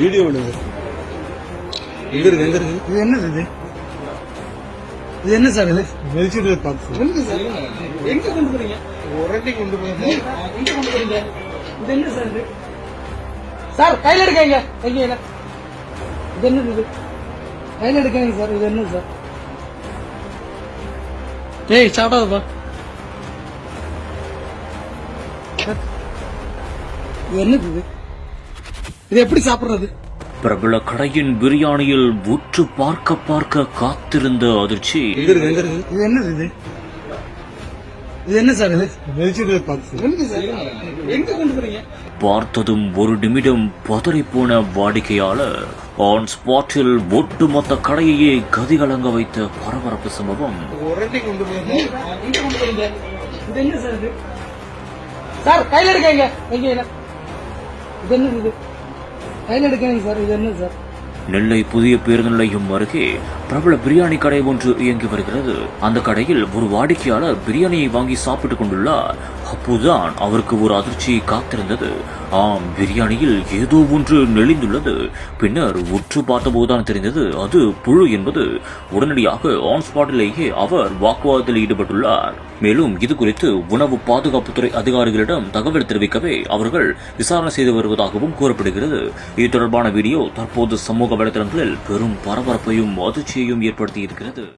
Video பண்ணுங்க. எங்க இருக்கு எங்க இருக்கு? இது என்னது இது? இது என்ன சார் இது? Vegetable box. எங்க சார்? எங்க கொண்டு போறீங்க? உரட்டி கொண்டு போறீங்க. எங்க கொண்டு போறீங்க? இது என்ன சார் இது? சார் கையில எடுக்கங்க. எங்க இல்ல. இது என்னது இது? கையில எடுக்கங்க சார். இது என்ன சார்? ஏய் சாப்பிடாதப்பா. இது என்னது இது? இது எப்படி சாப்பிடுறது? பிரபல கடையின் பிரியாணியில் உற்று பார்க்க பார்க்க காத்திருந்த அதிர்ச்சி. எங்க இருக்கு எங்க இருக்கு? இது என்னது இது? இது என்ன சார் இது? Vegetable box. எங்க சார்? எங்க கொண்டு போறீங்க? பார்த்ததும் ஒரு நிமிடம் பதறிப்போன வாடிக்கையாளர் ஆன் ஸ்பாட்டில் ஒட்டுமொத்த கடையையே கதிகலங்க வைத்த பரபரப்பு சம்பவம். உரட்டி கொண்டு போறீங்க. எங்க கொண்டு போறீங்க? இது என்ன சார் இது? சார் கையில எடுக்கங்க. எங்க இல்ல. இது என்னது இது? கையில எடுக்கங்க சார். இது என்ன சார்? நெல்லை புதிய பேருந்து நிலையம் அருகே பிரபல பிரியாணி கடை ஒன்று இயங்கி வருகிறது. அந்த கடையில் ஒரு வாடிக்கையாளர் பிரியாணியை வாங்கி சாப்பிட்டுக் கொண்டுள்ளார். அப்போதுதான் அவருக்கு ஒரு அதிர்ச்சி காத்திருந்தது. ஆம், பிரியாணியில் ஏதோ ஒன்று நெளிந்துள்ளது. பின்னர் உற்று பார்த்தபோதுதான் தெரிந்தது அது புழு என்பது. உடனடியாக ஆன் ஸ்பாட்டிலேயே அவர் வாக்குவாதத்தில் ஈடுபட்டுள்ளார். மேலும் இது குறித்து உணவு பாதுகாப்புத்துறை அதிகாரிகளிடம் தகவல் தெரிவிக்கவே அவர்கள் விசாரணை செய்து வருவதாகவும் கூறப்படுகிறது. இது தொடர்பான வீடியோ தற்போது சமூக வலைதளங்களில் பெரும் பரபரப்பையும் அதிர்ச்சியையும் ஏற்படுத்தியிருக்கிறது.